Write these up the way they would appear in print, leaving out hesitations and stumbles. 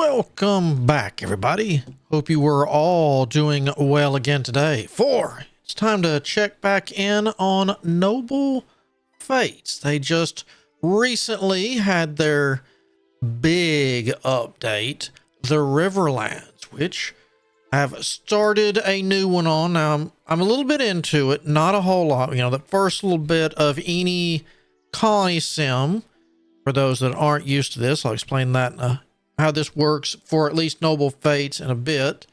Welcome back, everybody. Hope you were all doing well again today. It's time to check back in on Noble Fates. They just recently had their big update, the Riverlands, which have started a new one on. Now, I'm a little bit into it, not a whole lot. The first little bit of any colony sim, for those that aren't used to this, I'll explain that how this works for at least Noble Fates in a bit.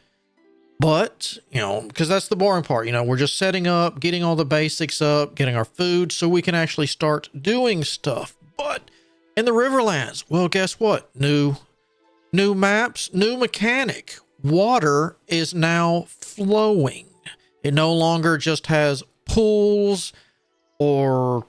But, because that's the boring part, we're just setting up, getting all the basics up, getting our food so we can actually start doing stuff. But in the Riverlands, well, guess what? New maps, new mechanic. Water is now flowing. It no longer just has pools or,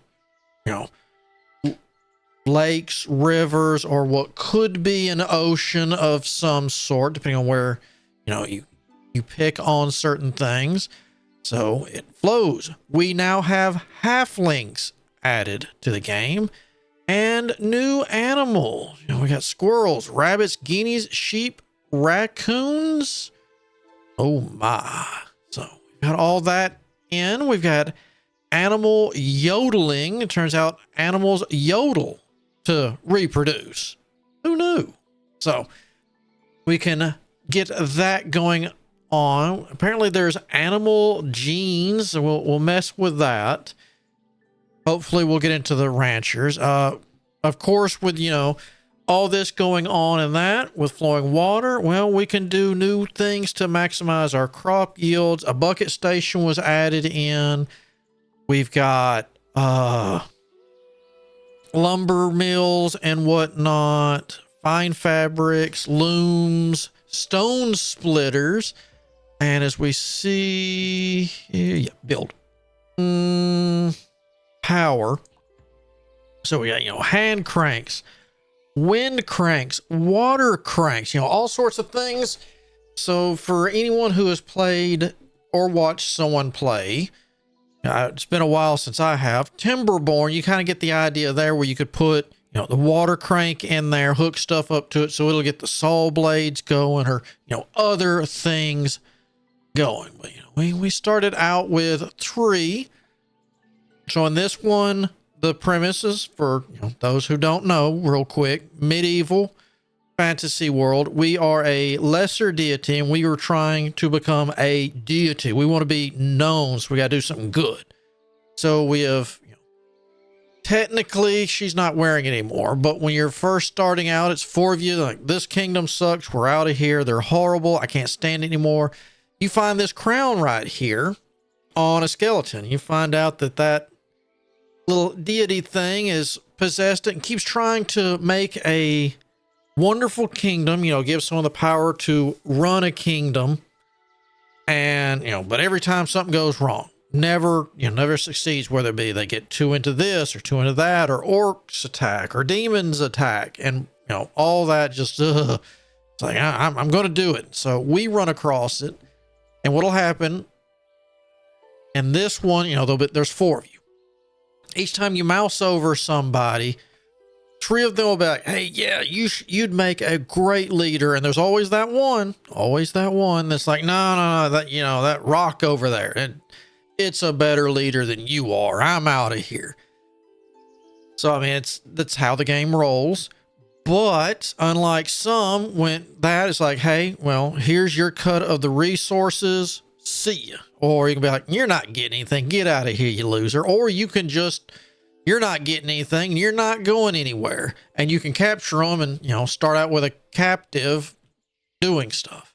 lakes, rivers, or what could be an ocean of some sort, depending on where, you pick on certain things. So it flows. We now have halflings added to the game and new animals. We got squirrels, rabbits, guineas, sheep, raccoons. Oh my. So we've got all that in. We've got animal yodeling. It turns out animals yodel to reproduce. Who knew? So we can get that going on. Apparently there's animal genes, so we'll mess with that. Hopefully we'll get into the ranchers. Of course, with all this going on and that with flowing water, well, we can do new things to maximize our crop yields. A bucket station was added in. We've got lumber mills and whatnot, fine fabrics, looms, stone splitters, and as we see here, build power. So we got hand cranks, wind cranks, water cranks, all sorts of things. So for anyone who has played or watched someone play, it's been a while since I have Timberborn, you kind of get the idea there where you could put the water crank in there, hook stuff up to it so it'll get the saw blades going, or other things going. But we started out with 3. So in this one, the premises for those who don't know, real quick, medieval fantasy world, we are a lesser deity and we are trying to become a deity. We want to be known, so we got to do something good. So we have, technically she's not wearing it anymore, but when you're first starting out, it's 4 of you, like, this kingdom sucks, we're out of here, they're horrible, I can't stand it anymore. You find this crown right here on a skeleton. You find out that little deity thing is possessed and keeps trying to make a wonderful kingdom, give someone the power to run a kingdom. And, but every time something goes wrong, never succeeds, whether it be they get too into this or too into that, or orcs attack or demons attack. And, all that just, it's like, I'm going to do it. So we run across it, and what'll happen in this one, there's 4 of you. Each time you mouse over somebody, 3 of them will be like, hey, yeah, you'd make a great leader. And there's always that one that's like, no, that rock over there, and it's a better leader than you are. I'm out of here. So, that's how the game rolls. But unlike some, when that is like, hey, well, here's your cut of the resources. See ya. Or you can be like, you're not getting anything. Get out of here, you loser. Or you can just, you're not getting anything. You're not going anywhere. And you can capture them and, start out with a captive doing stuff.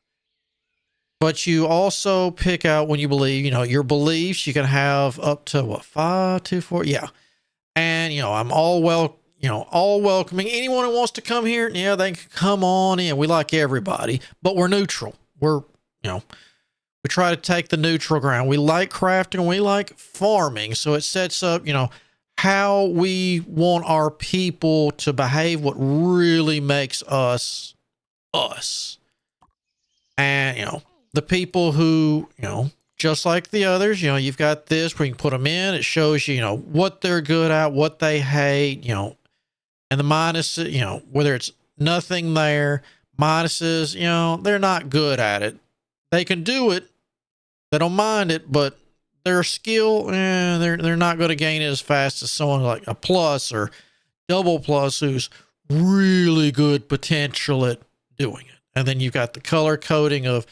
But you also pick out when you believe, your beliefs. You can have up to 5, 2, 4. Yeah. And, I'm all welcoming. Anyone who wants to come here, yeah, they can come on in. We like everybody, but we're neutral. We're, we try to take the neutral ground. We like crafting and we like farming. So it sets up, how we want our people to behave, what really makes us us. And, the people who, just like the others, you've got this where you can put them in. It shows you, what they're good at, what they hate, and the minus, whether it's nothing there, Minuses, you know, they're not good at it. They can do it. They don't mind it, but their skill, they're not going to gain it as fast as someone like a plus or double plus who's really good potential at doing it. And then you've got the color coding of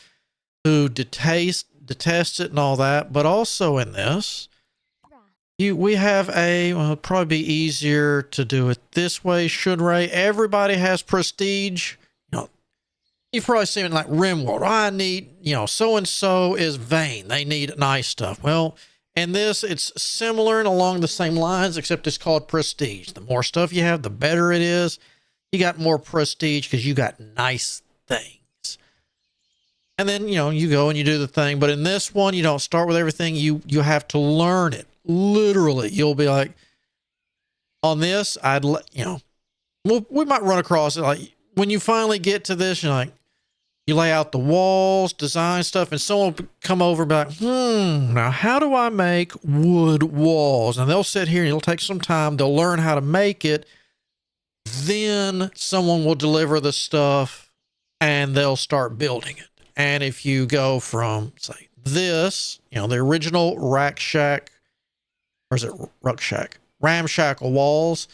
who detests it and all that. But also in this, we have well, it'll probably be easier to do it this way. Ray? Everybody has prestige. You know, you've probably seen it like RimWorld. I need, you know, so-and-so is vain. They need nice stuff. Well, in this, it's similar and along the same lines, except it's called prestige. The more stuff you have, the better it is. You got more prestige because you got nice things. And then, you know, you go and you do the thing. But in this one, you don't start with everything. You have to learn it. Literally, you'll be like, on this, you know, we might run across it. Like when you finally get to this, you're like, you lay out the walls, design stuff, and someone will come over and be like, now how do I make wood walls? And they'll sit here and it'll take some time. They'll learn how to make it. Then someone will deliver the stuff and they'll start building it. And if you go from, say, this, you know, the original ramshackle walls.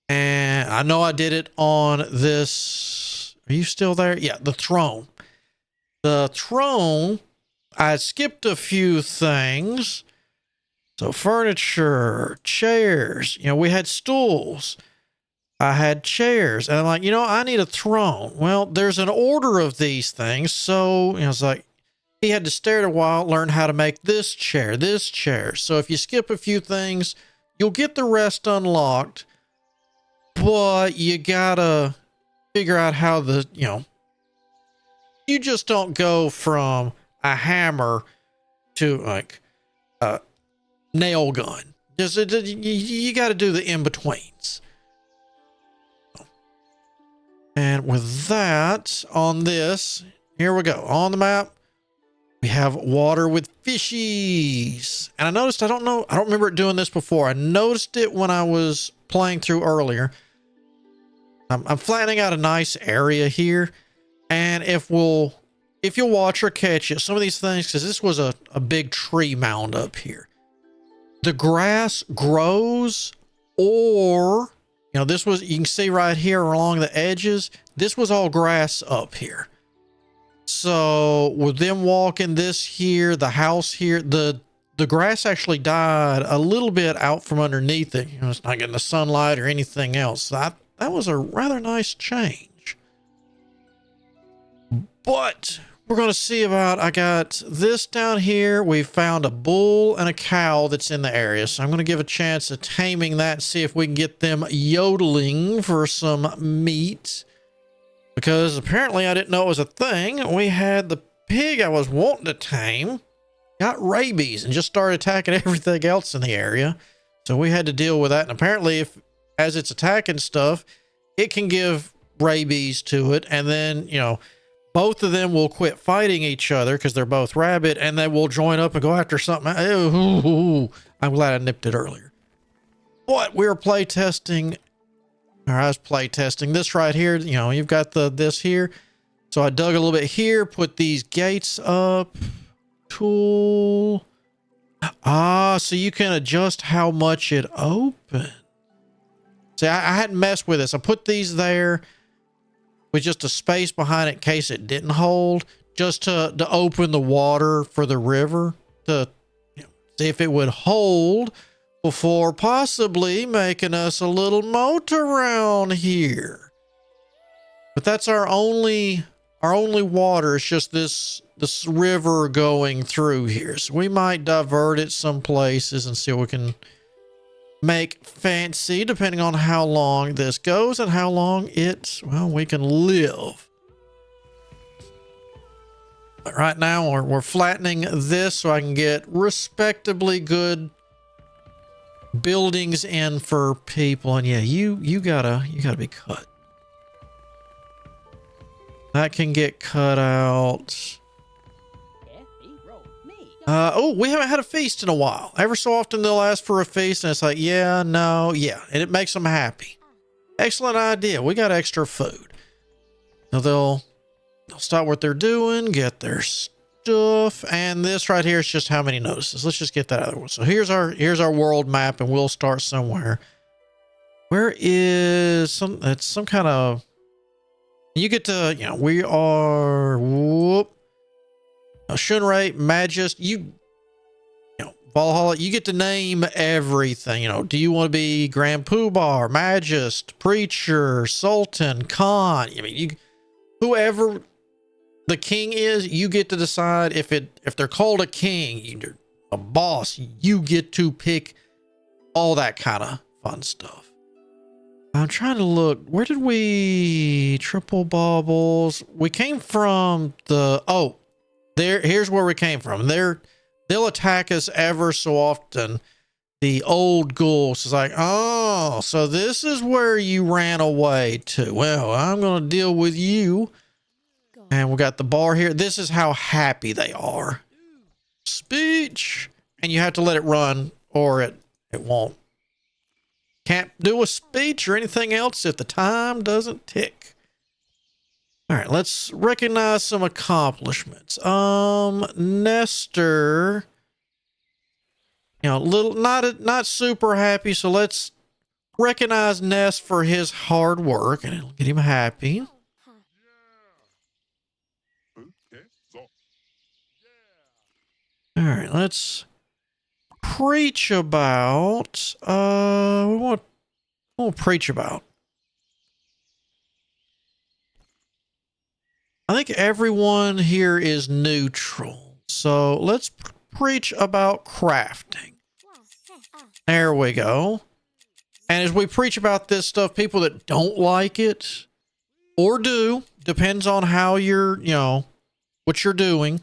And I know I did it on this. Are you still there? Yeah, the throne. The throne, I skipped a few things. So furniture, chairs, you know, we had stools. I had chairs. And I'm like, you know, I need a throne. Well, there's an order of these things. So, you know, it's like, he had to stare at a while, learn how to make this chair. So if you skip a few things, you'll get the rest unlocked, but you gotta figure out how you just don't go from a hammer to like a nail gun. You got to do the in-betweens. And with that, on this, here we go. On the map, we have water with fishies. And I noticed, I don't remember it doing this before. I noticed it when I was playing through earlier. I'm flattening out a nice area here. And if you'll watch or catch it, some of these things, because this was a big tree mound up here. The grass grows, or, you know, this was, you can see right here along the edges, this was all grass up here. So with them walking this here, the house here, the grass actually died a little bit out from underneath it. You know, it's not getting the sunlight or anything else. That was a rather nice change. But we're going to see about, I got this down here. We found a bull and a cow that's in the area. So I'm going to give a chance at taming that and see if we can get them yodeling for some meat. Because apparently I didn't know it was a thing. We had the pig I was wanting to tame got rabies and just started attacking everything else in the area. So we had to deal with that. And apparently as it's attacking stuff, it can give rabies to it. And then, you know, both of them will quit fighting each other because they're both rabid, and then we'll join up and go after something. Ooh, I'm glad I nipped it earlier. But we were playtesting. I was playtesting this right here. You know, you've got this here. So I dug a little bit here, put these gates up. Tool. So you can adjust how much it opens. See, I hadn't messed with this. I put these there with just a space behind it in case it didn't hold, just to open the water for the river to, you know, see if it would hold before possibly making us a little moat around here. But that's our only water. It's just this river going through here. So we might divert it some places and see what we can make fancy, depending on how long this goes and how long we can live. But right now we're flattening this so I can get respectably good buildings in for people. And yeah, you gotta be cut. That can get cut out. We haven't had a feast in a while. Ever so often they'll ask for a feast, and it's like, yeah, no, yeah. And it makes them happy. Excellent idea. We got extra food. Now they'll stop what they're doing, get their stuff, and this right here is just how many notices. Let's just get that other one. So here's our world map, and we'll start somewhere. Where is some kind of, you get to, you know, we are Shunrei, Magist, you know, Valhalla, you get to name everything. You know, do you want to be Grand Poobah, Magist, Preacher, Sultan, Khan? I mean, whoever the king is, you get to decide if they're called a king, a boss, you get to pick all that kind of fun stuff. I'm trying to look. Where did we triple baubles? We came from here's where we came from. They'll attack us ever so often. The old ghouls is like, oh, so this is where you ran away to. Well, I'm gonna deal with you. And we got the bar here. This is how happy they are. Speech. And you have to let it run or it won't. Can't do a speech or anything else if the time doesn't tick. All right, let's recognize some accomplishments. Nestor, you know, not super happy, so let's recognize Nest for his hard work and it'll get him happy. All right, let's preach about, what we'll preach about. I think everyone here is neutral. So let's preach about crafting. There we go. And as we preach about this stuff, people that don't like it or do, depends on how you're, you know, what you're doing.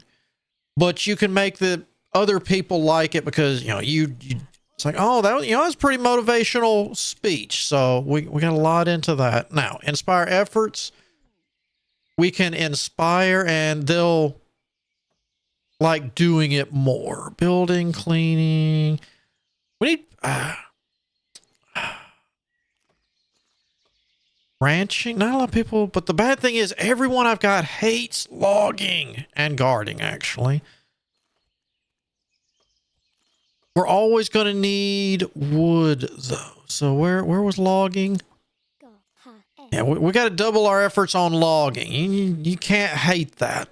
But you can make the other people like it because, you know, it's like, oh, that was, you know, that's pretty motivational speech. So we got a lot into that. Now, inspire efforts. We can inspire and they'll like doing it more. Building, cleaning. We need ranching. Not a lot of people, but the bad thing is everyone I've got hates logging and guarding, actually. We're always going to need wood, though. So where was logging? Yeah, we got to double our efforts on logging. You can't hate that.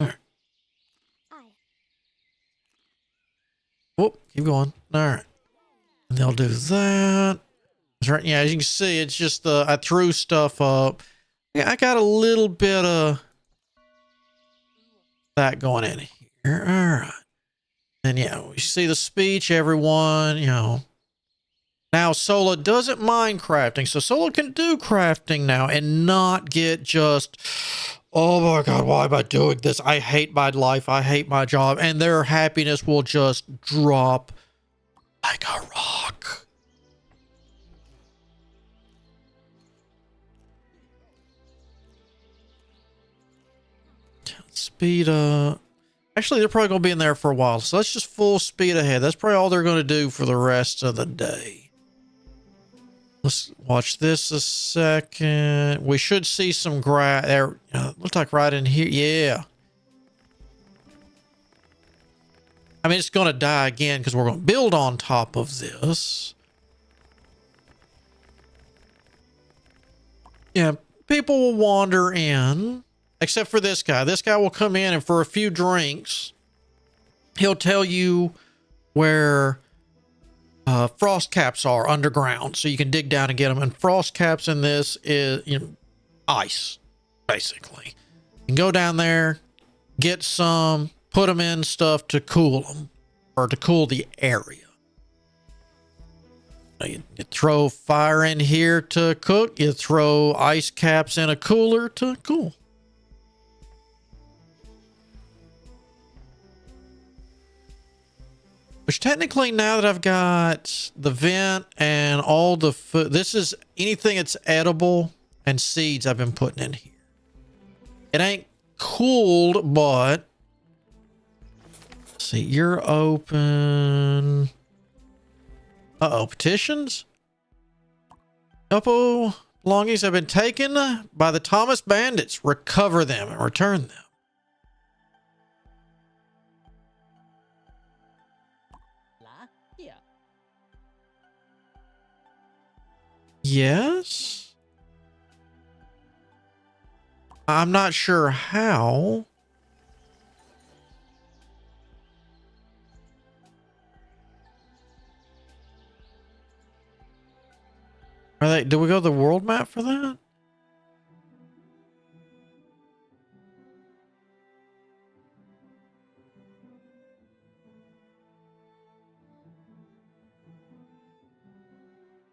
Right. Whoop, keep going. All right. And they'll do that. That's right. Yeah, as you can see, it's just I threw stuff up. Yeah, I got a little bit of that going in here. All right. And yeah, we see the speech, everyone, you know. Now, Sola doesn't mind crafting. So Sola can do crafting now and not get just, oh my God, why am I doing this? I hate my life. I hate my job. And their happiness will just drop like a rock. Speed up. Actually, they're probably going to be in there for a while. So let's just full speed ahead. That's probably all they're going to do for the rest of the day. Let's watch this a second. We should see some grass there. Looks like right in here. Yeah. I mean, it's going to die again because we're going to build on top of this. Yeah, people will wander in. Except for this guy. This guy will come in and for a few drinks, he'll tell you where frost caps are underground. So you can dig down and get them. And frost caps in this is, you know, ice, basically. You can go down there, get some, put them in stuff to cool them or to cool the area. You throw fire in here to cook. You throw ice caps in a cooler to cool. Which technically now that I've got the vent and all the food, this is anything that's edible and seeds I've been putting in here. It ain't cooled, but let's see, you're open. Uh-oh, petitions? Couple belongings have been taken by the Thomas bandits. Recover them and return them. Yes? I'm not sure how. Are they, do we go to the world map for that?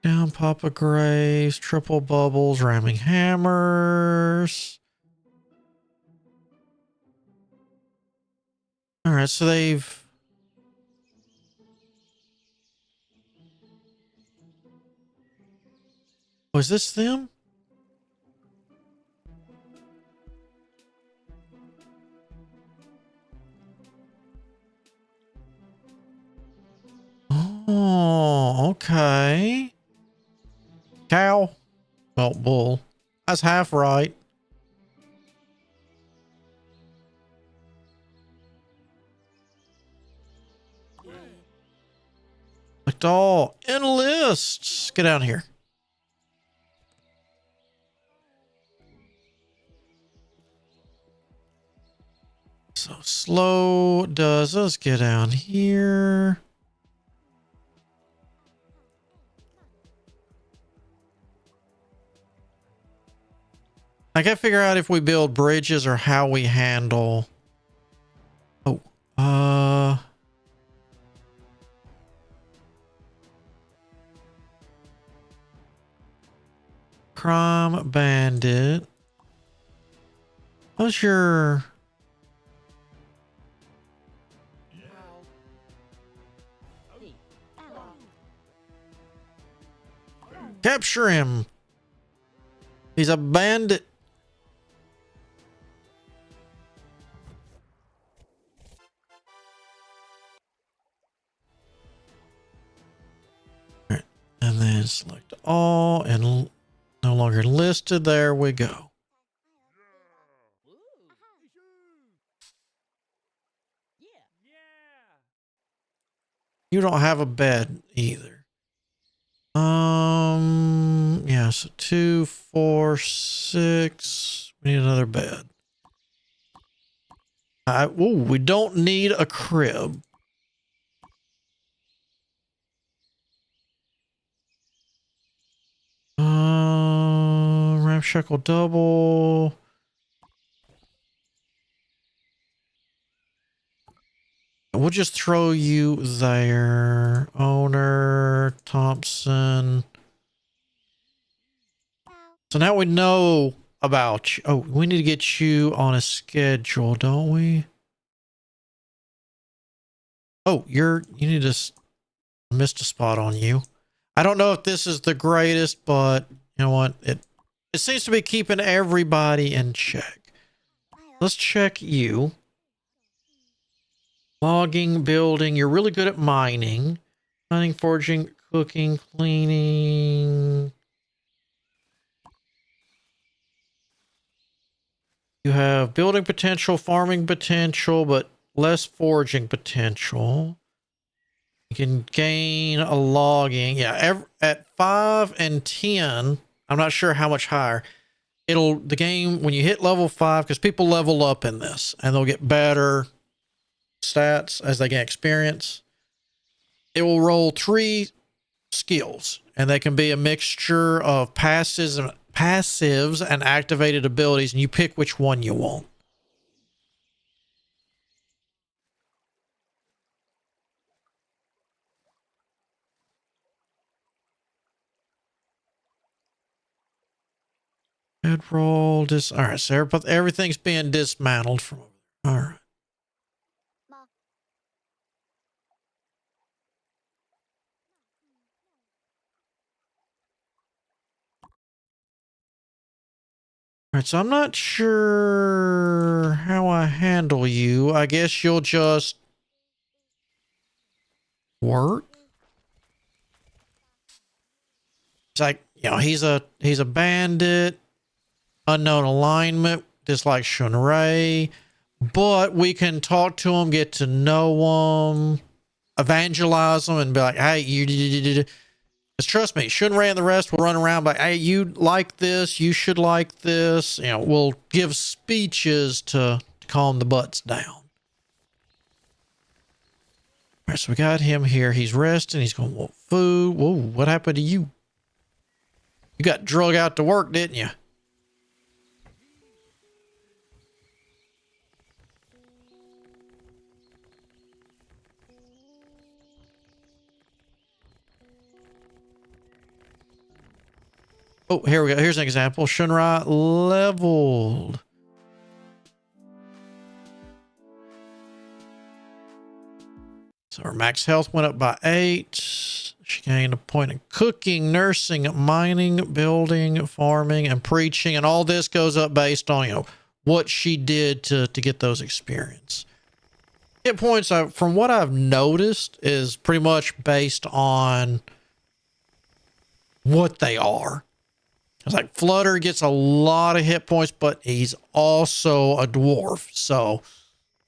Down Papa Graves, triple bubbles, ramming hammers. All right, so they've... Was this them? Oh, okay. Cow. Well, bull. That's half right. Select all. Enlist. Get down here. So slow does us get down here. I gotta figure out if we build bridges or how we handle. Oh, crime bandit. What's your... Capture him. He's a bandit. All right. And then select all and no longer listed. There we go. You don't have a bed either. Yeah, so 2, 4, 6. We need another bed. We don't need a crib. Ramshackle double. We'll just throw you there. Owner, Thompson. So now we know about you. Oh, we need to get you on a schedule, don't we? Oh, you need to... I missed a spot on you. I don't know if this is the greatest, but you know what? It seems to be keeping everybody in check. Let's check you. Logging, building. You're really good at mining. Mining, forging, cooking, cleaning. You have building potential, farming potential, but less forging potential. You can gain a logging. Yeah, at 5 and 10, I'm not sure how much higher. The game, when you hit level 5, because people level up in this, and they'll get better stats as they gain experience. It will roll 3 skills, and they can be a mixture of passives and activated abilities, and you pick which one you want. Roll this. All right, so everything's being dismantled from over there. All right. All right, so I'm not sure how I handle you. I guess you'll just work. like, you know, he's a bandit, unknown alignment, just like Shunrei. But we can talk to him, get to know him, evangelize him, and be like, hey, you just trust me, Shunrei and the rest will run around like, hey, you like this, you should like this. You know, we'll give speeches to calm the butts down. All right, so we got him here. He's resting. He's going, want food. Whoa, what happened to you? You got drug out to work, didn't you? Oh, here we go. Here's an example. Shunrei leveled. So her max health went up by 8. She gained a point in cooking, nursing, mining, building, farming, and preaching. And all this goes up based on, you know, what she did to get those experience. Hit points, from what I've noticed, is pretty much based on what they are. It's like Flutter gets a lot of hit points, but he's also a dwarf. So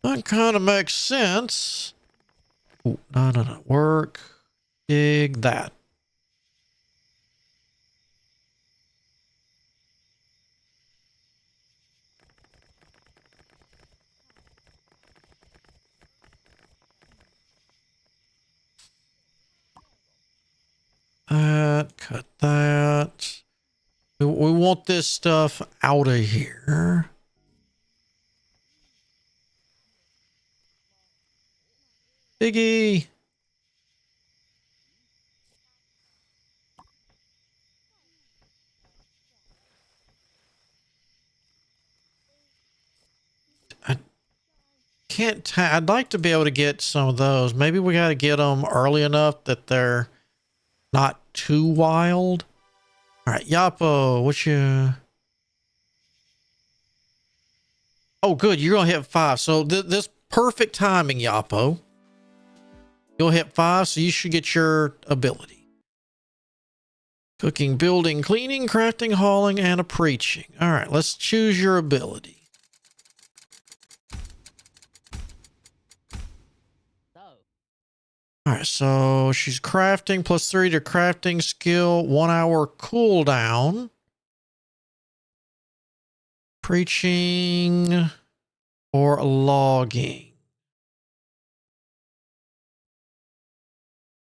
that kind of makes sense. Ooh, no. Work. Dig that. Cut that. We want this stuff out of here. Biggie. I can't. I'd like to be able to get some of those. Maybe we got to get them early enough that they're not too wild. All right, Yapo, what you? Oh, good. You're gonna hit 5. So this perfect timing, Yapo. You'll hit 5, so you should get your ability. Cooking, building, cleaning, crafting, hauling, and a preaching. All right, let's choose your ability. All right, so she's crafting, +3 to crafting skill, 1 hour cooldown. Preaching or logging.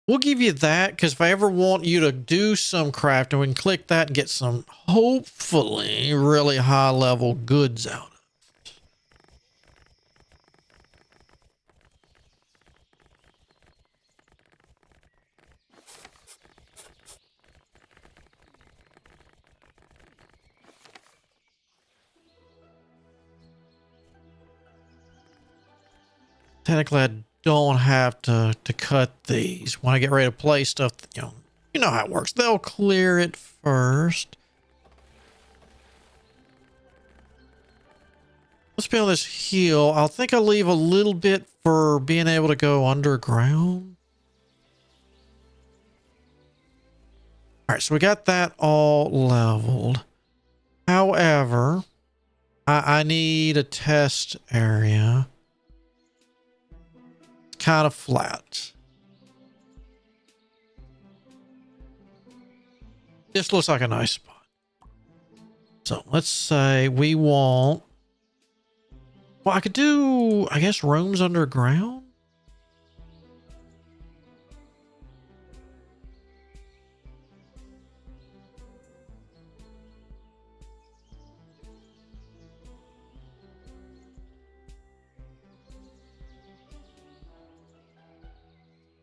We'll give you that, because if I ever want you to do some crafting, we can click that and get some, hopefully, really high level goods out of it. Technically, I don't have to cut these. When I get ready to play stuff, you know how it works. They'll clear it first. Let's be on this hill. I think I'll leave a little bit for being able to go underground. All right, so we got that all leveled. However, I need a test area. It's kind of flat. This looks like a nice spot. So let's say we want... Well, I could do, I guess, rooms underground.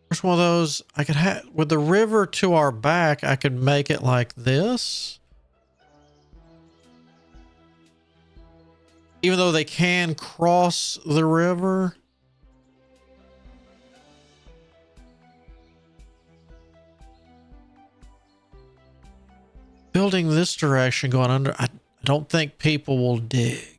First one of those, I could have, with the river to our back, I could make it like this. Even though they can cross the river. Building this direction going under, I don't think people will dig.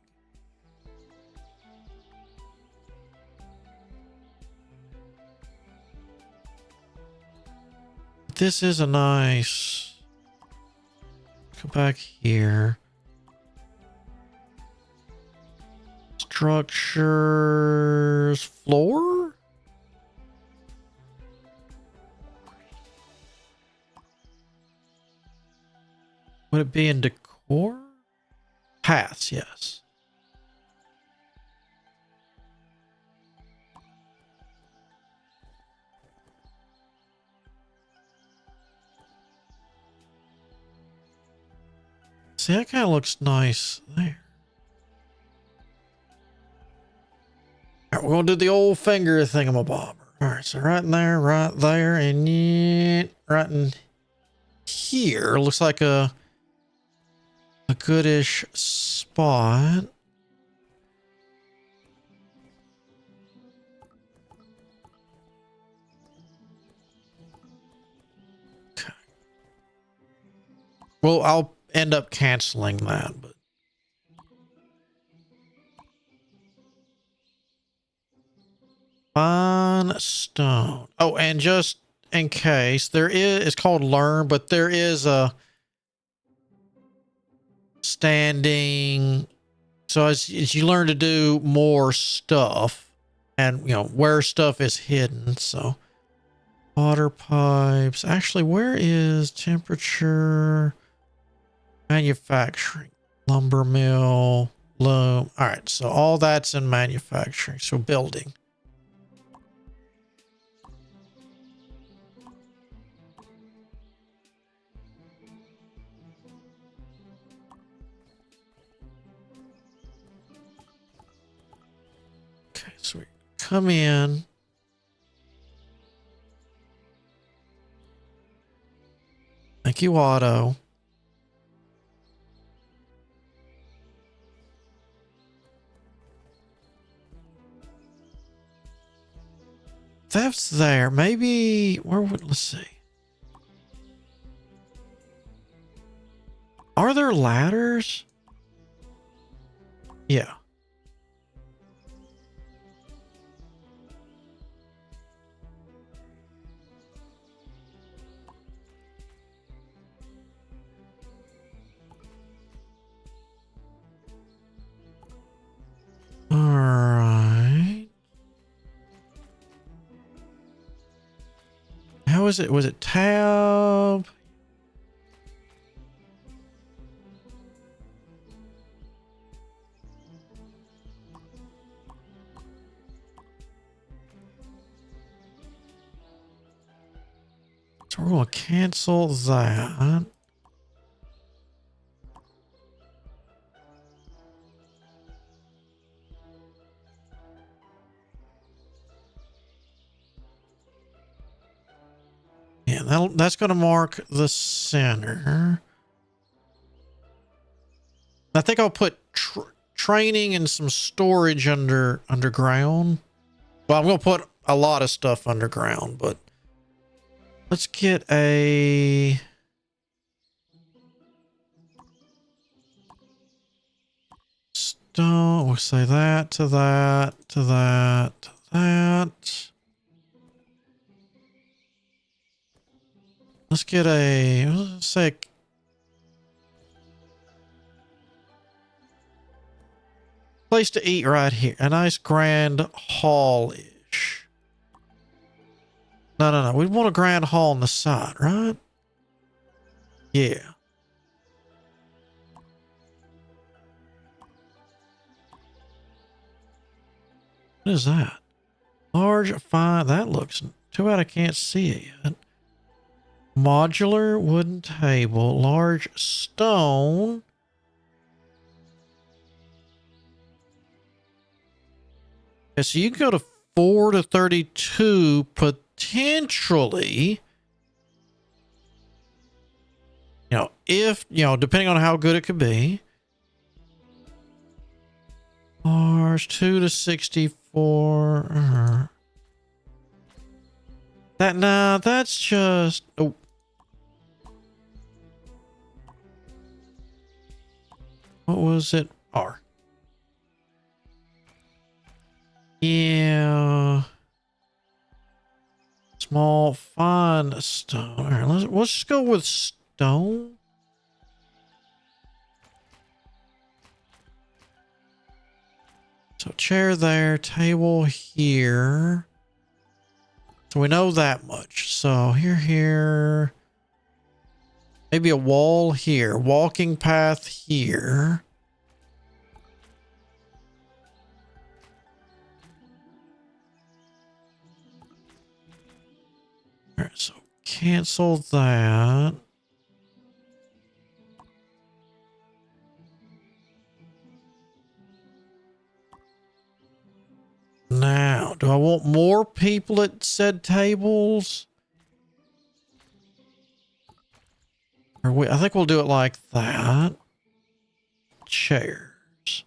This is a nice... go back here. Structures, floor? Would it be in decor? Paths, yes. See, that kind of looks nice there. All right, we're going to do the old finger thingamabobber. All right, so right in there, and yeah, right in here. Looks like a goodish spot. Okay. Well, I'll end up canceling that, but fine stone. Oh, and just in case, it's called learn, but there is a standing. So as you learn to do more stuff and, you know, where stuff is hidden. So water pipes. Actually, where is temperature? Manufacturing. Lumber mill. Loom. All right. So all that's in manufacturing. So building. Okay. So we come in. Thank you, Otto. That's there. Maybe where would, let's see. Are there ladders? Yeah. All right. How is it? Was it tab? So we're going to cancel that. Yeah, that's going to mark the center. I think I'll put training and some storage underground. Well, I'm going to put a lot of stuff underground, but let's get a stone. We'll say that to that to that to that. Let's get let's say place to eat right here. A nice grand hall-ish. No. We want a grand hall on the side, right? Yeah. What is that? Large, fine. That looks too bad I can't see it yet. Modular wooden table. Large stone. Yeah, so you can go to 4 to 32 potentially. You know, if, you know, depending on how good it could be. Large 2 to 64. That's just. Oh. What was it? R. Yeah. Small, fine stone. All right, let's just go with stone. So chair there, table here. So we know that much. So here. Maybe a wall here. Walking path here. All right, so cancel that. Now, do I want more people at said tables? I think we'll do it like that. Chairs.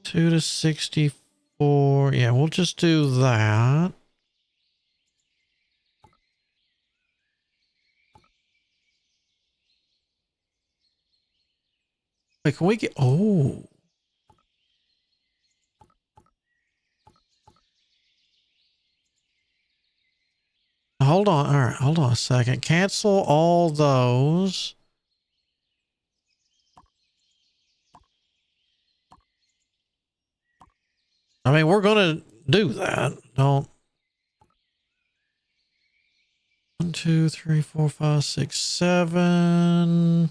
2 to 64. Yeah, we'll just do that. Wait, can we get... Oh. Hold on. All right, hold on a second. Cancel all those. I mean, we're going to do that. Don't. 1, 2, 3, 4, 5, 6, 7.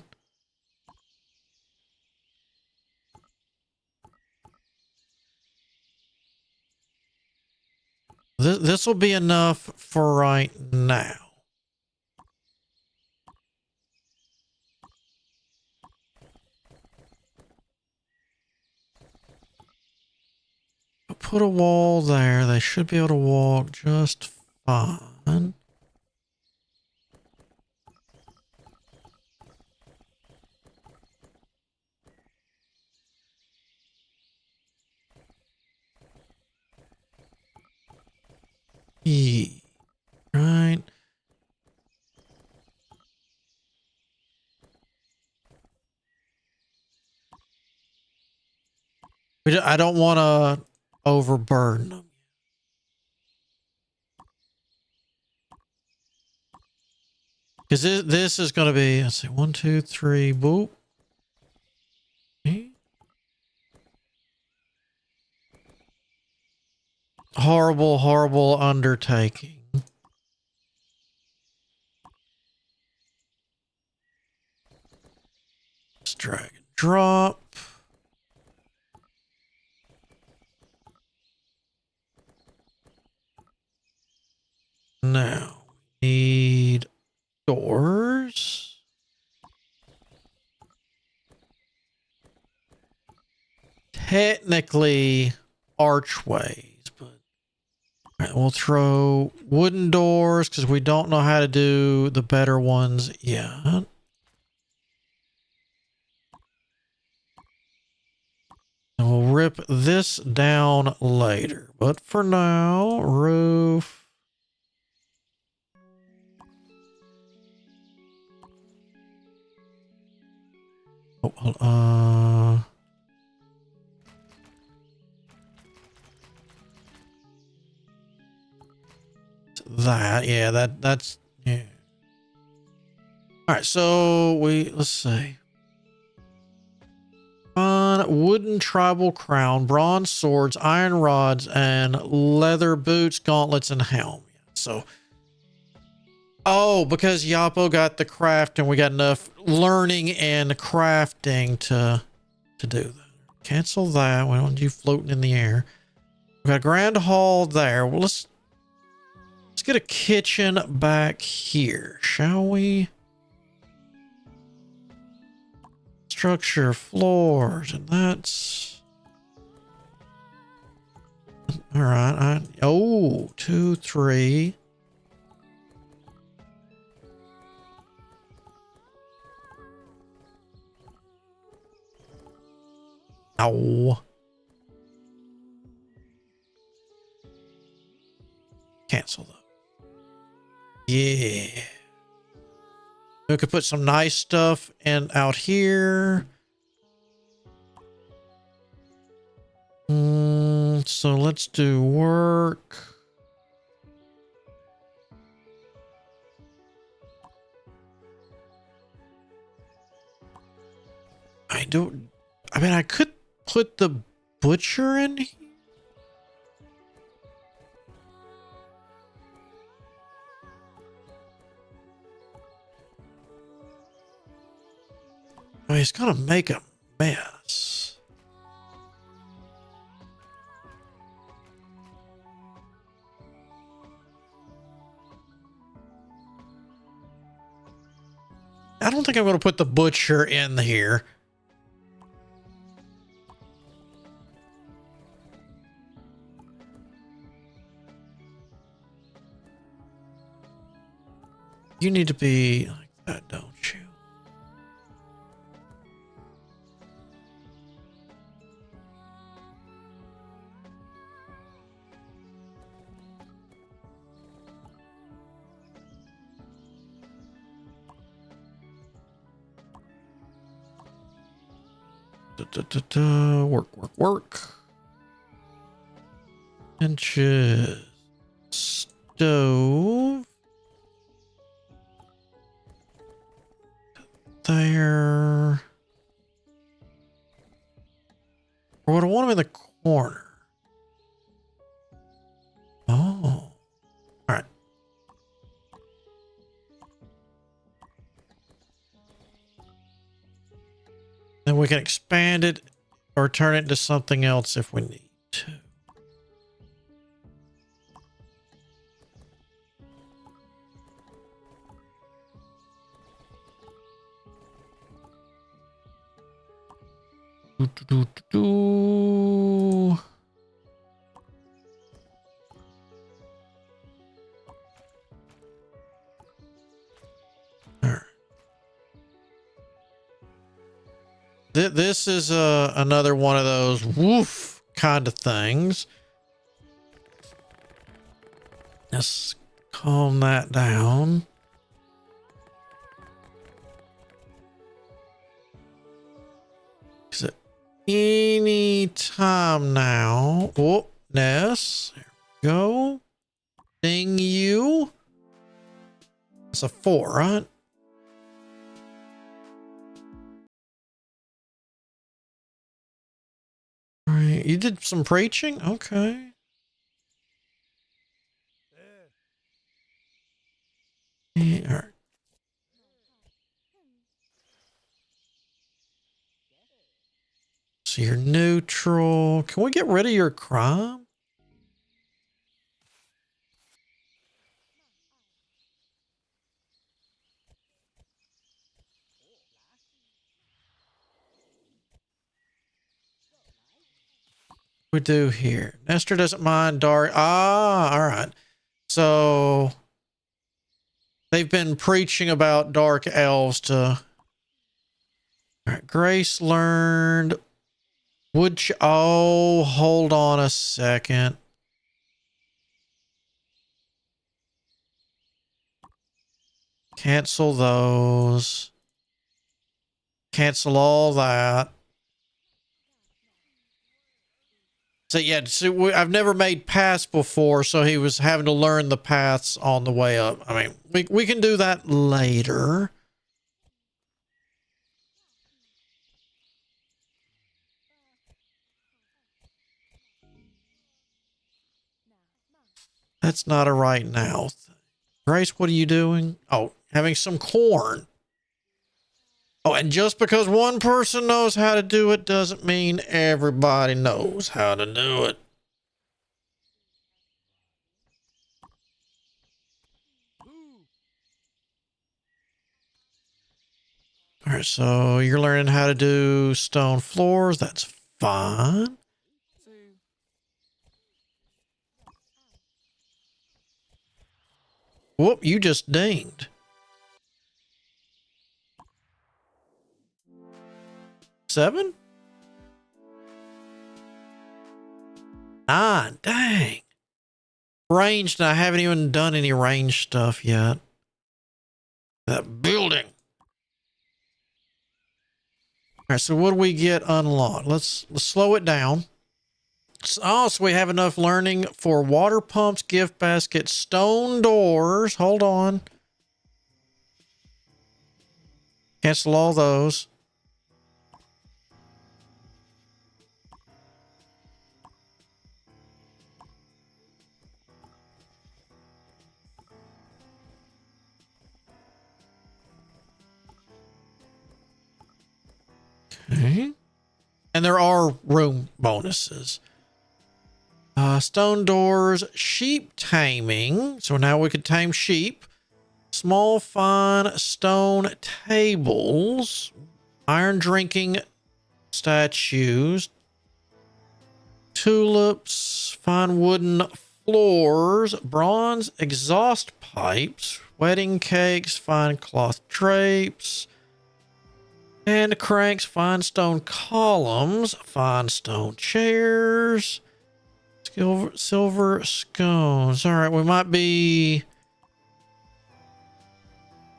This will be enough for right now. Put a wall there. They should be able to walk just fine. Yeah. Right. I don't want to overburden them. Because this is going to be, let's see, 1, 2, 3, boop. Horrible, horrible undertaking. Let's drag and drop. Now, we need doors. Technically archways, but all right, we'll throw wooden doors because we don't know how to do the better ones yet. And we'll rip this down later. But for now, roof. Oh, that, yeah, that's, yeah. All right, so let's see. Wooden tribal crown, bronze swords, iron rods, and leather boots, gauntlets, and helm. So, oh, because Yapo got the craft and we got enough learning and crafting to do that. Cancel that. We don't want you floating in the air. We got a grand hall there. Well, let's get a kitchen back here, shall we? Structure, floors, and that's all right. Oh, 2, 3. Ow. Cancel though. Yeah. We could put some nice stuff in out here. So let's do work. mean, I could put the butcher in here. I mean, it's gonna make a mess. I don't think I'm gonna put the butcher in here. You need to be like that, don't you? Work. Inches. Stove. There. Or would I want him in the corner? Oh. All right. Then we can expand it or turn it into something else if we need to. This is another one of those woof kind of things. Let's calm that down. Is it any time now? Oh, Ness. There we go. Ding you. It's a 4, right? All right. You did some preaching? Okay. Yeah, all right. So you're neutral. Can we get rid of your crime? We do here. Nestor doesn't mind dark. Ah, all right. So they've been preaching about dark elves to. All right. Grace learned. Oh, hold on a second. Cancel those. Cancel all that. So yeah, I've never made paths before, so he was having to learn the paths on the way up. I mean, we can do that later. That's not a right now thing. Grace, what are you doing? Oh, having some corn. Oh, and just because one person knows how to do it doesn't mean everybody knows how to do it. All right, so you're learning how to do stone floors. That's fine. Whoop, you just dinged. 7? 9, dang. Ranged, and I haven't even done any range stuff yet. That building. All right, so what do we get unlocked? Let's slow it down. So we have enough learning for water pumps, gift baskets, stone doors. Hold on. Cancel all those. Okay. And there are room bonuses. Stone doors, sheep taming. So now we could tame sheep. Small, fine stone tables. Iron drinking statues. Tulips, fine wooden floors, bronze exhaust pipes, wedding cakes, fine cloth drapes, hand cranks, fine stone columns, fine stone chairs, silver scones. All right, we might be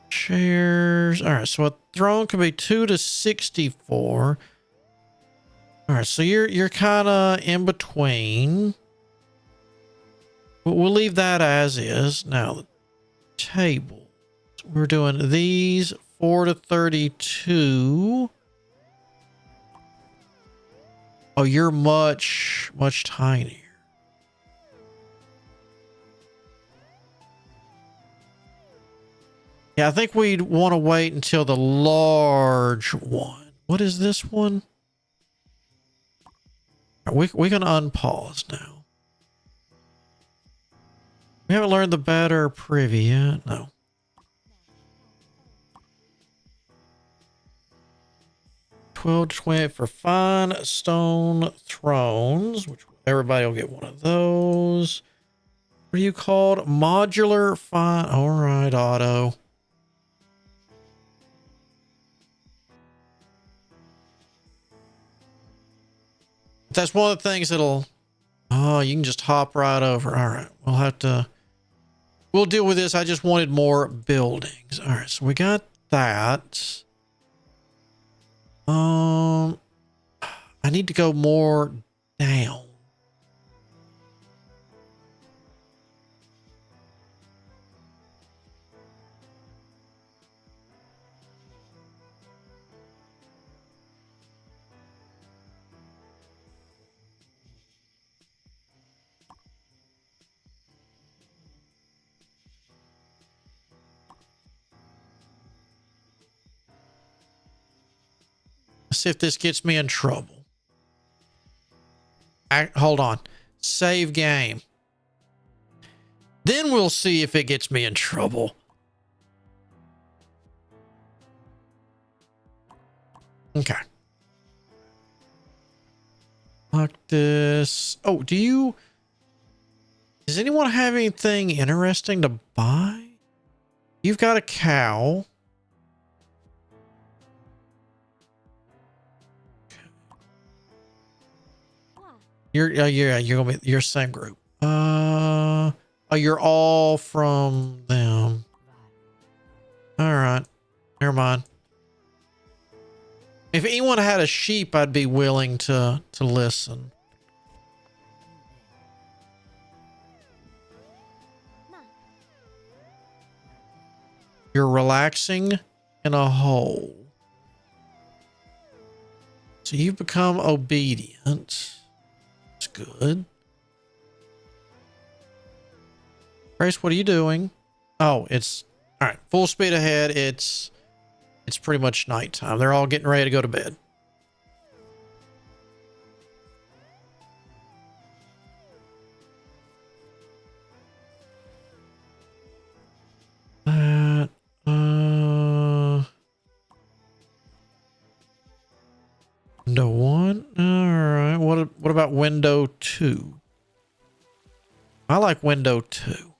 chairs. All right, so a throne can be 2 to 64. All right, so you're kind of in between. But we'll leave that as is. Now, the table. We're doing these 4 to 32. Oh, you're much, much tinier. Yeah, I think we'd want to wait until the large one. What is this one? We can unpause now. We haven't learned the better privy yet. No. $12.20 for fine stone thrones, which everybody will get one of those. What are you called? Modular fine. All right, Otto. That's one of the things that'll. Oh, you can just hop right over. All right, we'll have to. We'll deal with this. I just wanted more buildings. All right, so we got that. I need to go more down. Let's see if this gets me in trouble. Hold on. Save game. Then we'll see if it gets me in trouble. Okay. Lock this. Oh, does anyone have anything interesting to buy? You've got a cow. You're gonna be your same group. Oh, you're all from them. All right, never mind. If anyone had a sheep, I'd be willing to listen. You're relaxing in a hole. So you've become obedient. That's good. Grace, what are you doing? Oh, it's all right. Full speed ahead. It's pretty much nighttime. They're all getting ready to go to bed. Window 1. All right. What about window 2? I like window 2.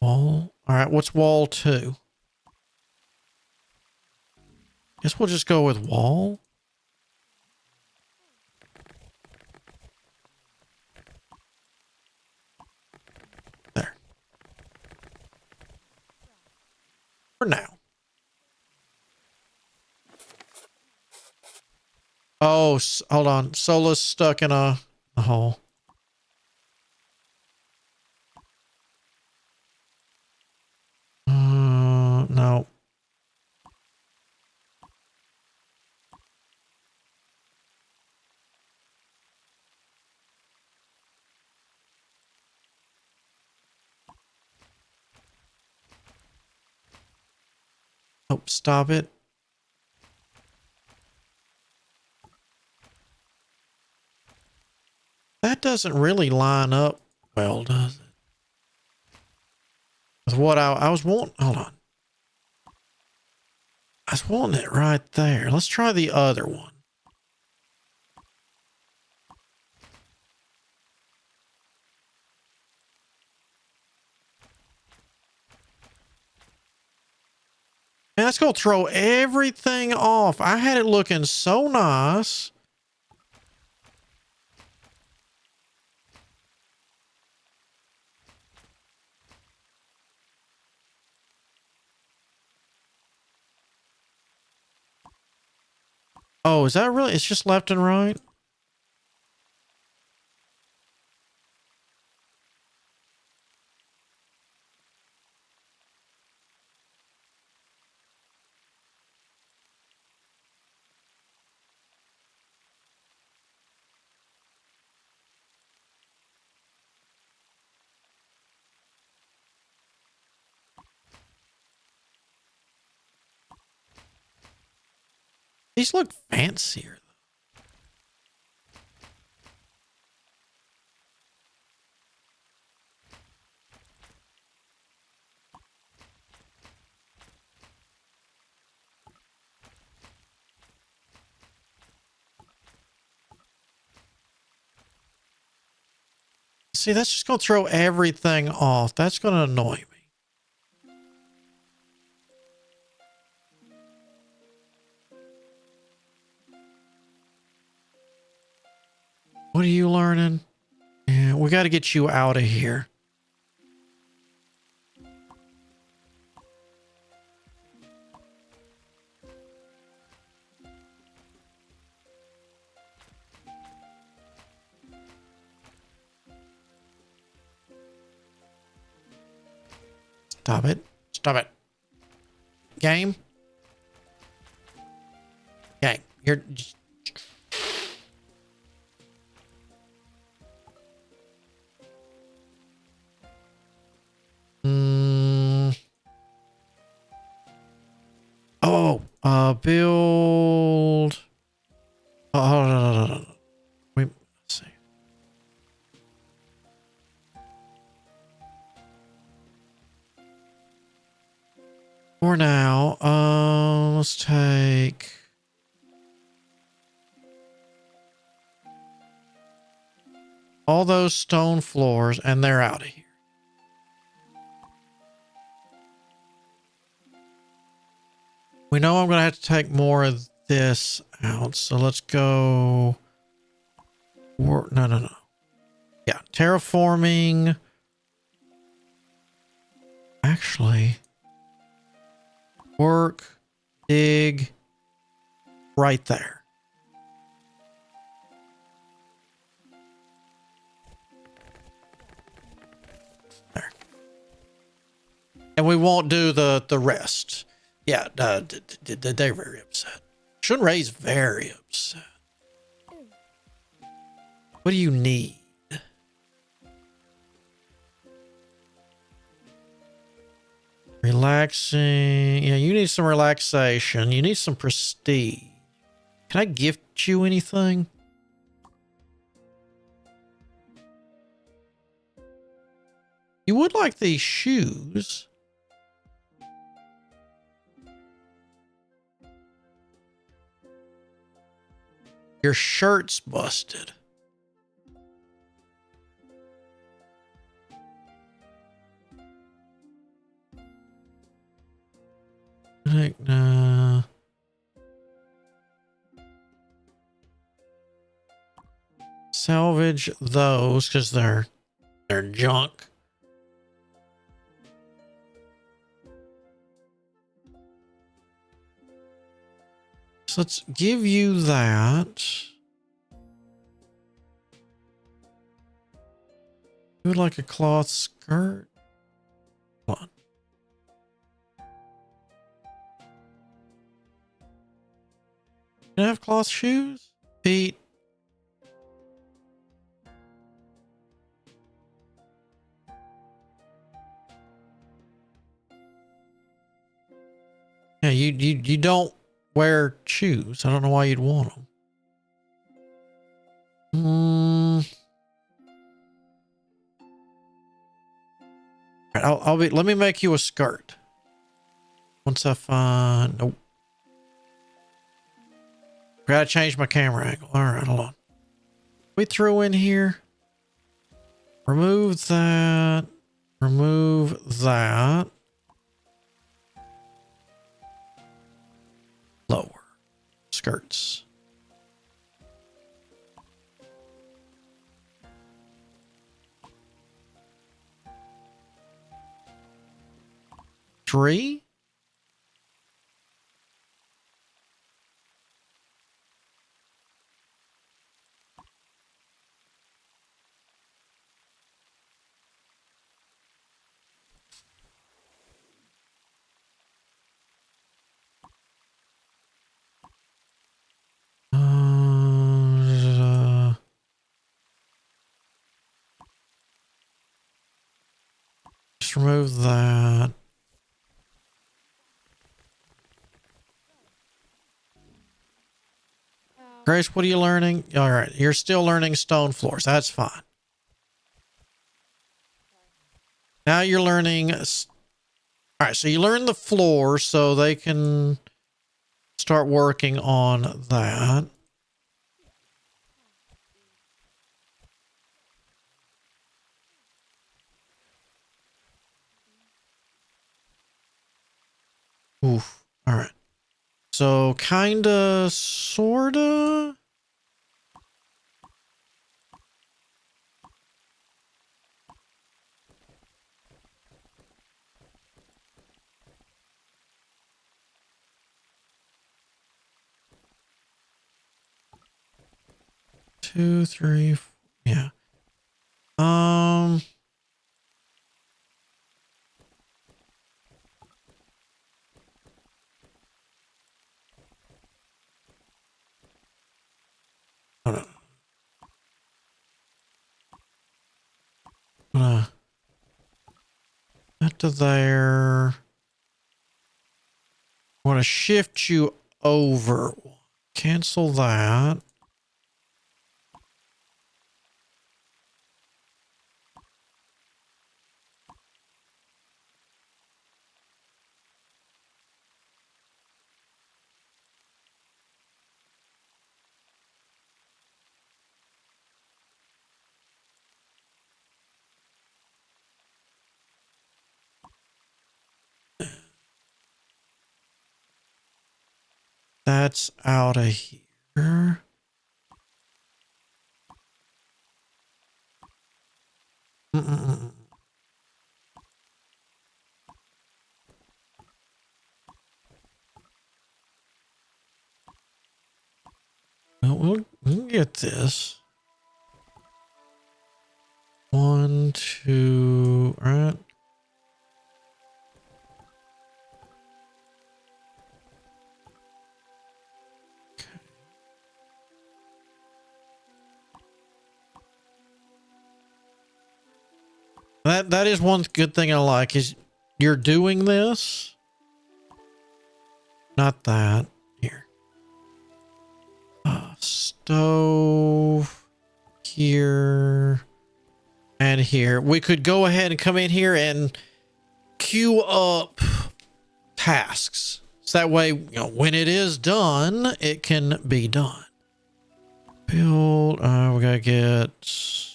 Wall. All right. What's wall 2? Guess we'll just go with wall. There. For now. Oh, hold on. Sola's stuck in a hole. No. Oh, stop it. That doesn't really line up well, does it? With what I was wanting. Hold on. I was wanting it right there. Let's try the other one. Man, that's going to throw everything off. I had it looking so nice. Oh, is that really? It's just left and right? These look fancier. See, that's just going to throw everything off. That's going to annoy me. What are you learning? Yeah, we got to get you out of here. Stop it. Stop it. Game. Game. You're... Oh, build... Oh, no. Wait, let's see. For now, let's take... all those stone floors, and they're out of here. We know I'm going to have to take more of this out, so let's go... No. Yeah, terraforming. Actually, work, dig, right there. There. And we won't do the rest. Yeah, they're very upset. Shunrei's very upset. What do you need? Relaxing. Yeah, you need some relaxation. You need some prestige. Can I gift you anything? You would like these shoes. Your shirt's busted. Heck, nah. Salvage those because they're junk. So let's give you that. You would like a cloth skirt? Hold on. Can I have cloth shoes? Pete. Yeah, you you don't wear shoes. I don't know why you'd want them. I'll be. Let me make you a skirt. Once I find. Nope. Gotta change my camera angle. All right, hold on. We throw in here. Remove that. Remove that. Lower. Skirts. Three. Just remove that. Grace, what are you learning? All right, you're still learning stone floors. That's fine. Now you're learning. All right, so you learn the floor so they can start working on that. Oof. All right. So kinda, sorta. Two, three, yeah. Hold on. That to there. I want to shift you over. Cancel that. That's out of here. Well, we'll get this. 1, 2, right? That is one good thing I like is you're doing this. Not that. Here. Stove. Here. And here. We could go ahead and come in here and queue up tasks. So that way, you know, when it is done, it can be done. Build. We gotta get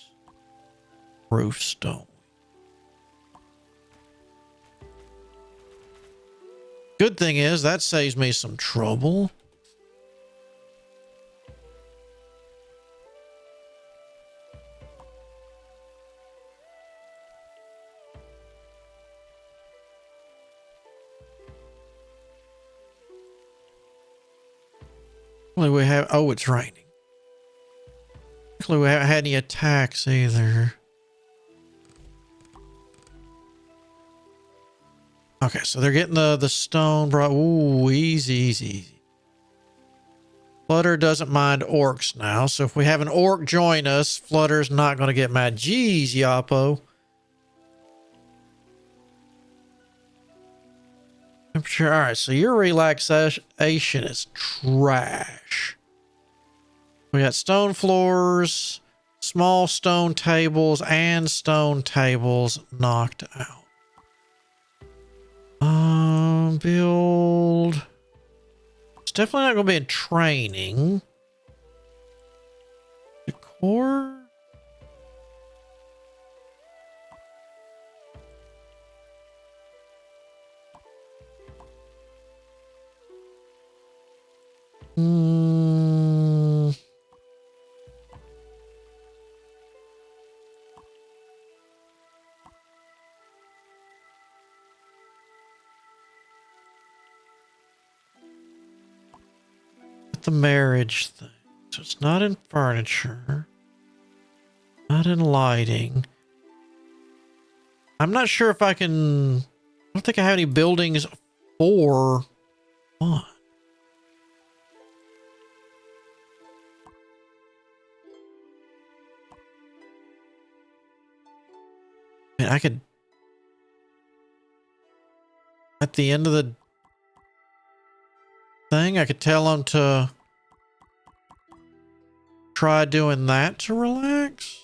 roof stone. Good thing is that saves me some trouble. We have. Oh, it's raining. Luckily, we haven't had any attacks either. Okay, so they're getting the stone brought. Ooh, easy, easy, easy. Flutter doesn't mind orcs now, so if we have an orc join us, Flutter's not going to get mad. Jeez, Yapo. Temperature. All right, so your relaxation is trash. We got stone floors, small stone tables, and stone tables knocked out. Build. It's definitely not going to be in training. Decor. The marriage thing. So it's not in furniture. Not in lighting. I'm not sure if I can... I don't think I have any buildings for fun. I mean, I could... At the end of the thing, I could tell them to try doing that to relax.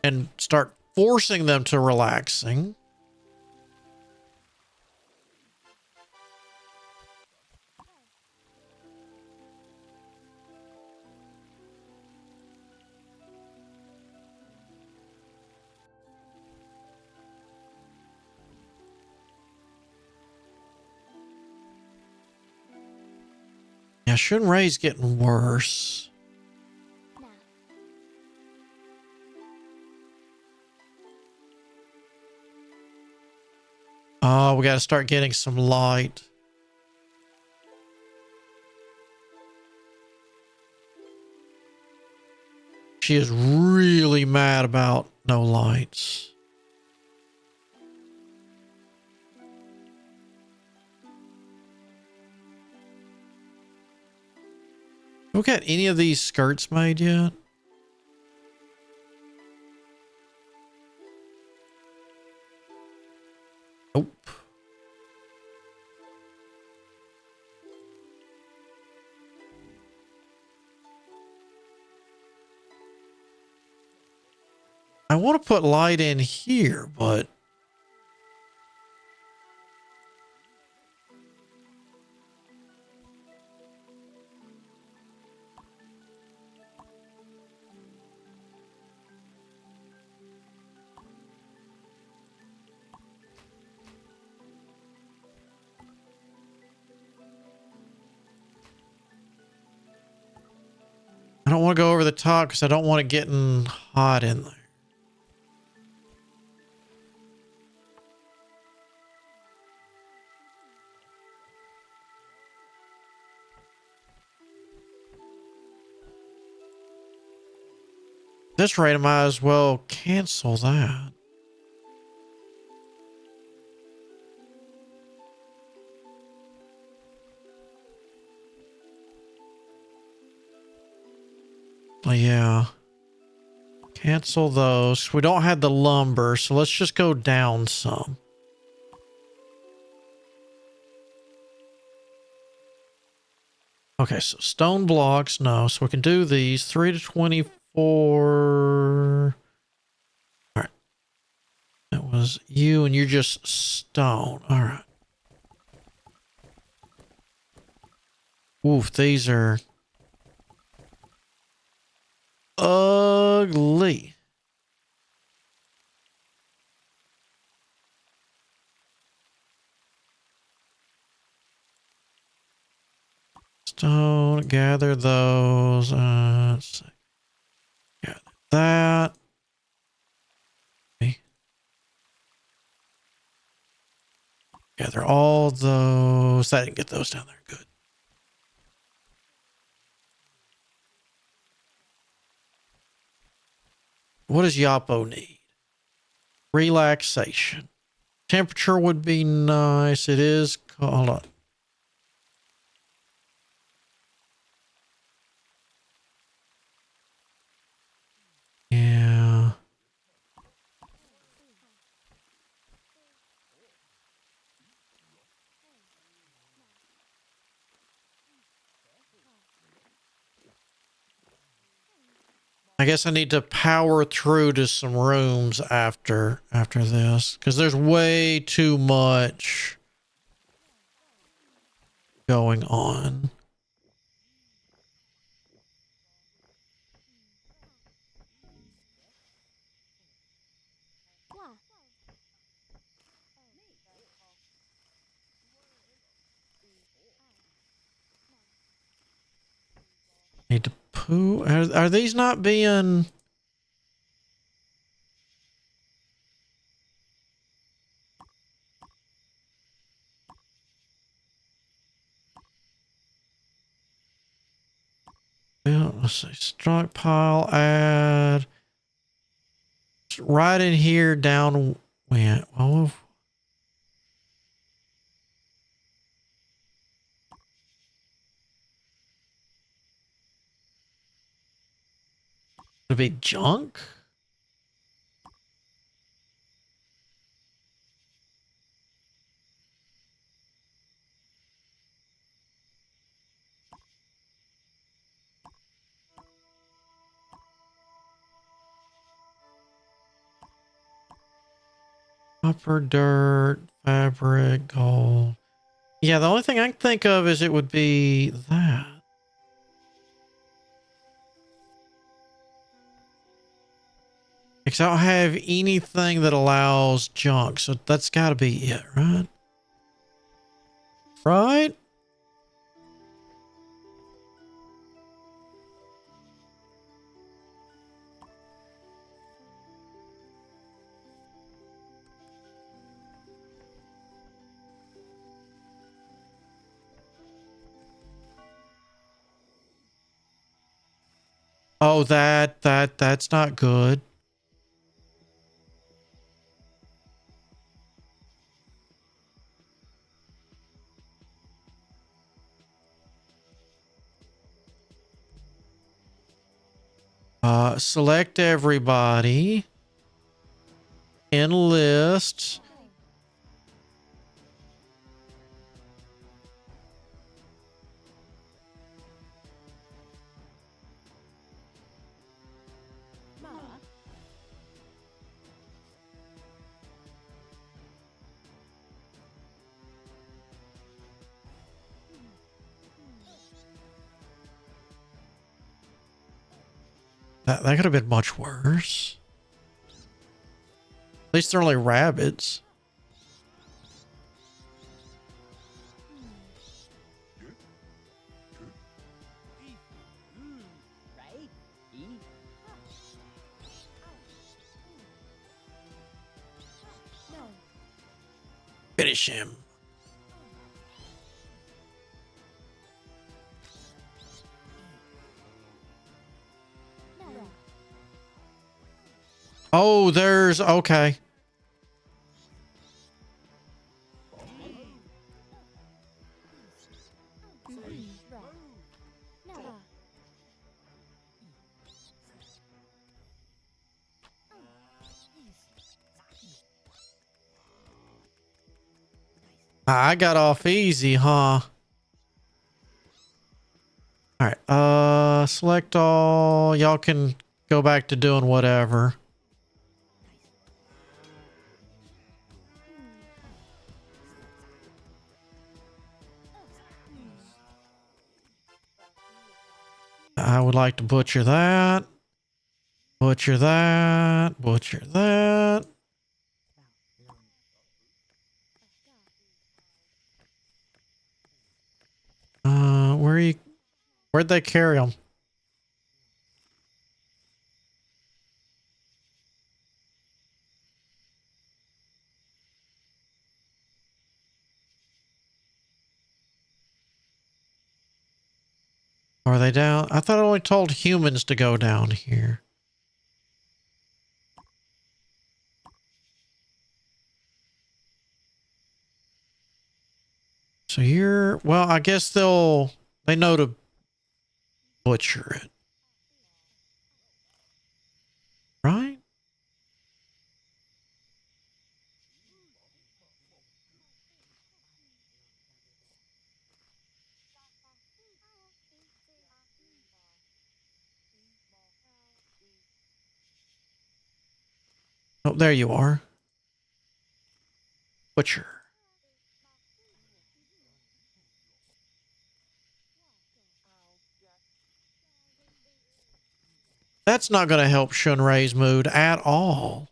And start forcing them to relaxing. Yeah, Shunrei's getting worse. Oh, we got to start getting some light. She is really mad about no lights. Have we got any of these skirts made yet? Nope. I want to put light in here, but I don't want to go over the top because I don't want it getting hot in there. At this rate, I might as well cancel that. Yeah. Cancel those. We don't have the lumber, so let's just go down some. Okay, so stone blocks, no. So we can do these 3 to 24. All right. That was you, and you're just stone. All right. Oof, these are ugly. Stone, gather those. Let's see. Gather that. Okay. Gather all those. I didn't get those down there. Good. What does Yapo need? Relaxation. Temperature would be nice. It is. Hold on. Yeah. I guess I need to power through to some rooms after this because there's way too much going on. Need to poo. Are these not being? Well, let's see. Stockpile add. Right in here down. Well, it'd be junk. Copper, dirt, fabric, gold. Yeah, the only thing I can think of is it would be that. Because I don't have anything that allows junk, so that's got to be it, right? Right? Oh, that's not good. Select everybody. Enlist. That could have been much worse. At least they're only rabbits. Finish him. Oh, there's okay. I got off easy, huh? All right. Select all. Y'all can go back to doing whatever. I would like to butcher that. Butcher that. Butcher that. Where'd they carry them? Are they down? I thought I only told humans to go down here. So you're, well, I guess they know to butcher it. Right? Oh, there you are. Butcher. That's not going to help Shunrei's mood at all.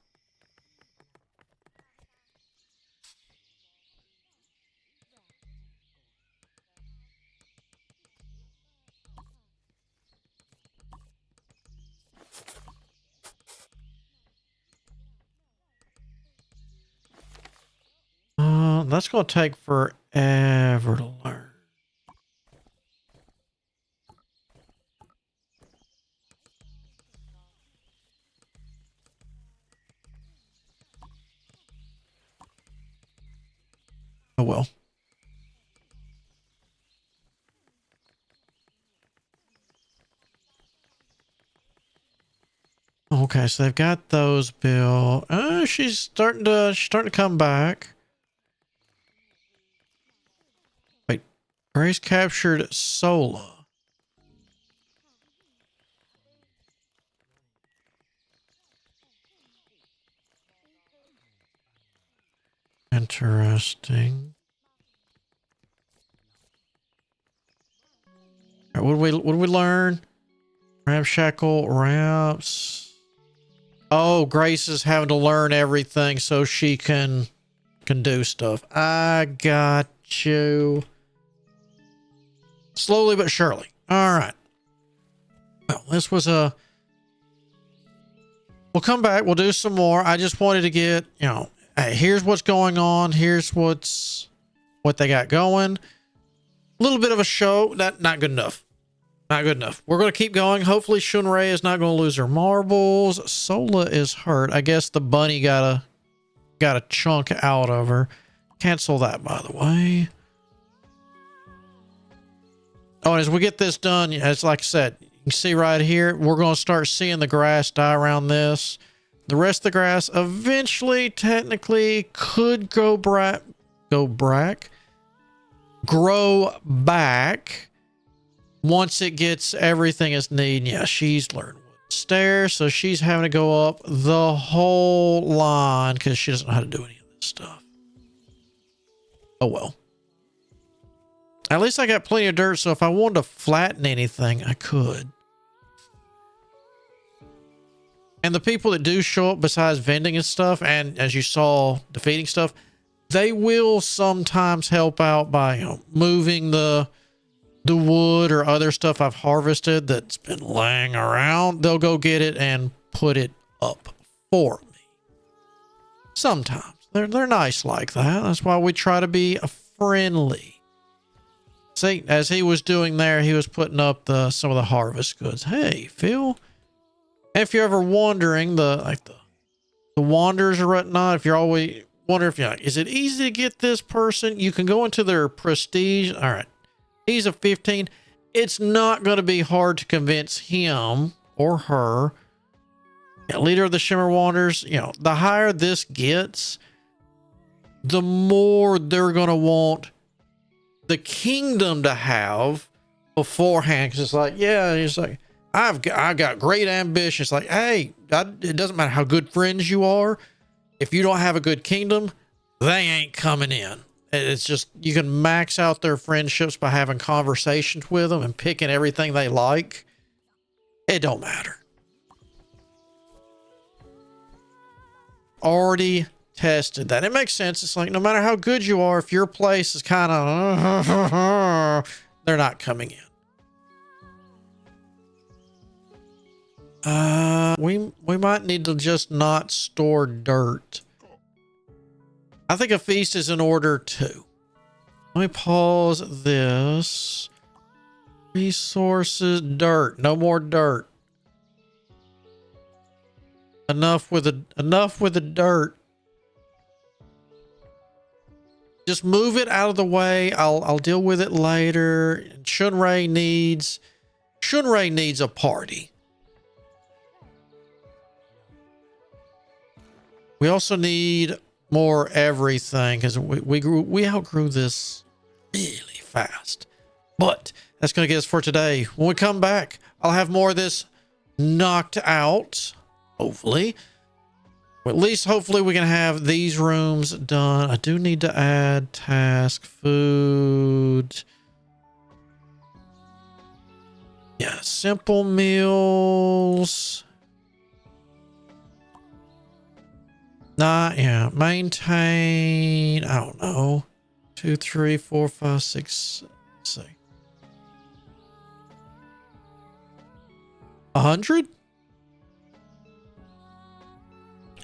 That's going to take forever to learn. Oh well. Okay, so they've got those built. She's starting to come back. Wait, Grace captured Sola. Interesting. All right, what did we learn? Ramshackle ramps. Oh, Grace is having to learn everything so she can do stuff. I got you. Slowly but surely. All right. Well, this was a... We'll come back. We'll do some more. I just wanted to get, you know, hey, here's what's going on. Here's what they got going. A little bit of a show. Not good enough. Not good enough. We're going to keep going. Hopefully Shunrei is not going to lose her marbles. Sola is hurt. I guess the bunny got a chunk out of her. Cancel that, by the way. Oh, and as we get this done, as like I said, you can see right here, we're going to start seeing the grass die around this. The rest of the grass eventually, technically, could grow back once it gets everything it's needed. Yeah, she's learned stairs, so she's having to go up the whole line because she doesn't know how to do any of this stuff. Oh well. At least I got plenty of dirt, so if I wanted to flatten anything, I could. And the people that do show up besides vending and stuff, and as you saw, defeating stuff, they will sometimes help out by, you know, moving the wood or other stuff I've harvested that's been laying around. They'll go get it and put it up for me. Sometimes. They're nice like that. That's why we try to be friendly. See, as he was doing there, he was putting up some of the harvest goods. Hey, Phil. If you're ever wondering, the wanderers or whatnot, if you're always wondering if you're like, is it easy to get this person? You can go into their prestige. All right. He's a 15. It's not going to be hard to convince him or her. Yeah, leader of the Shimmer Wanderers, you know, the higher this gets, the more they're going to want the kingdom to have beforehand. Because it's like, yeah, it's like, I've got great ambition. It's like, hey, it doesn't matter how good friends you are. If you don't have a good kingdom, they ain't coming in. It's just, you can max out their friendships by having conversations with them and picking everything they like. It don't matter. Already tested that. It makes sense. It's like, no matter how good you are, if your place is kind of, they're not coming in. We might need to just not store dirt. I think a feast is in order too. Let me pause this. Resources, dirt. No more dirt. Enough with the dirt. Just move it out of the way. I'll deal with it later. Shunrei needs a party. We also need more everything because we outgrew this really fast. But that's going to get us for today. When we come back, I'll have more of this knocked out, hopefully. Well, at least hopefully we can have these rooms done. I do need to add task food. Yeah, simple meals. Nah, yeah, maintain. I don't know. 2, 3, 4, 5, 6. Let's see. 100?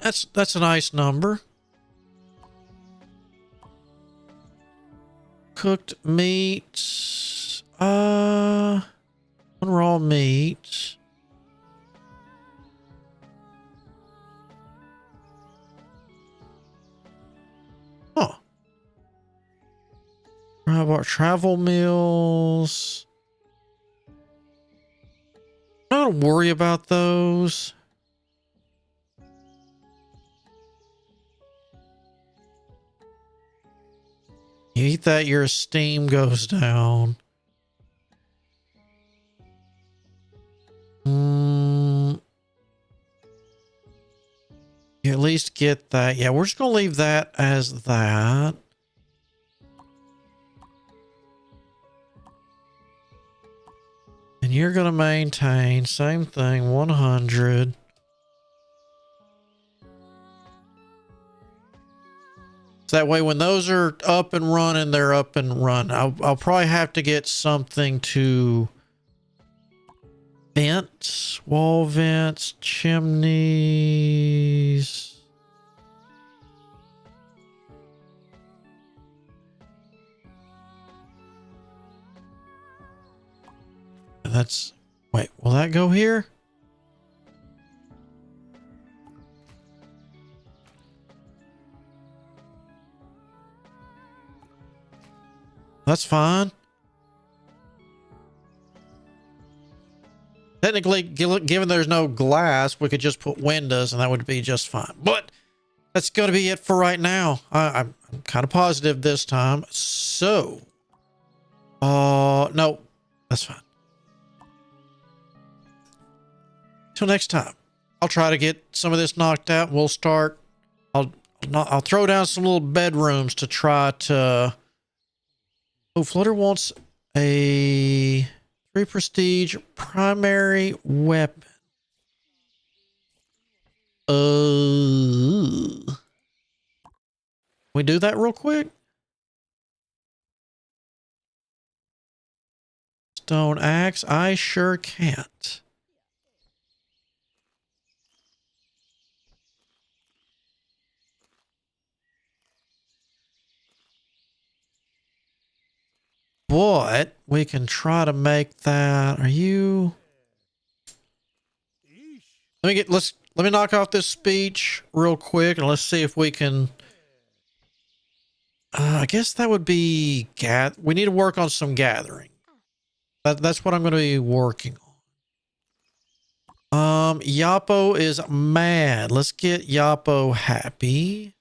That's a nice number. Cooked meat. One raw meat. Huh. How about travel meals? I don't worry about those. You eat that, your esteem goes down. You at least get that. Yeah, we're just going to leave that as that. And you're going to maintain, same thing, 100. So that way when those are up and running, they're up and running. I'll probably have to get something to vents, wall vents, chimneys. That's, wait, will that go here? That's fine. Technically, given there's no glass, we could just put windows and that would be just fine. But that's going to be it for right now. I'm kind of positive this time. So, no, that's fine. Till next time, I'll try to get some of this knocked out. We'll start. I'll throw down some little bedrooms to try to. Oh, Flutter wants a 3 prestige primary weapon. We do that real quick. Stone axe. I sure can't. But we can try to make that. Are you? Let me knock off this speech real quick and let's see if we can. I guess that would be we need to work on some gathering. That's what I'm going to be working on. Yapo is mad. Let's get Yapo happy.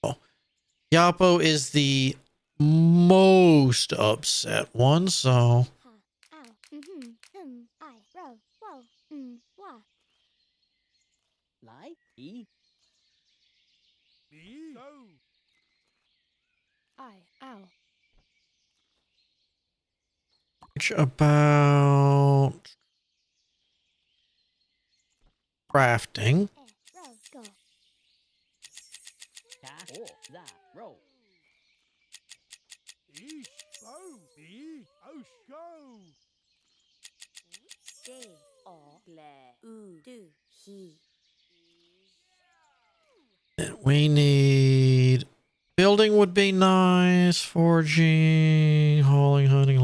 Oh, Yapo is the most upset one, so. About crafting. We need building would be nice. Forging, hauling, hunting,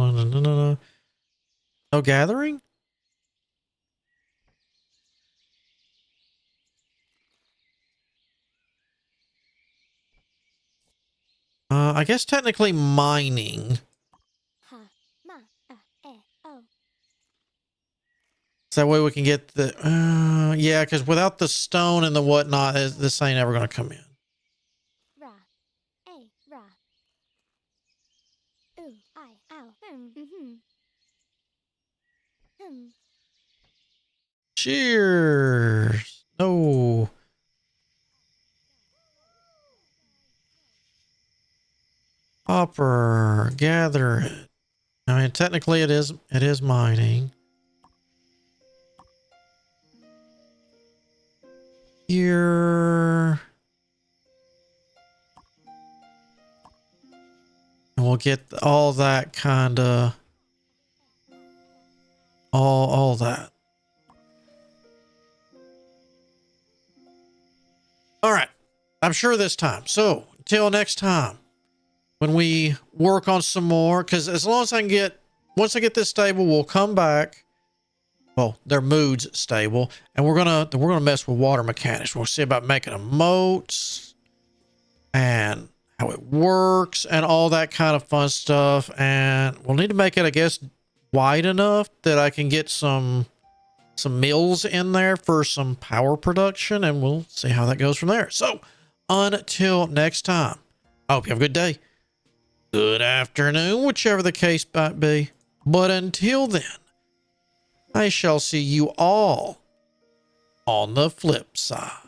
no gathering. I guess technically mining. So that way we can get the, yeah, because without the stone and the whatnot, this ain't ever going to come in. Cheers. No. Copper, gather it. I mean, technically it is mining. Here. And we'll get all that kind of, all that. All right. I'm sure this time. So until next time, when we work on some more, because as long as I can get, once I get this stable, we'll come back. Well, their mood's stable, and we're gonna mess with water mechanics. We'll see about making a moats and how it works and all that kind of fun stuff. And we'll need to make it, I guess, wide enough that I can get some mills in there for some power production, and we'll see how that goes from there. So until next time, I hope you have a good day, good afternoon, whichever the case might be. But until then, I shall see you all on the flip side.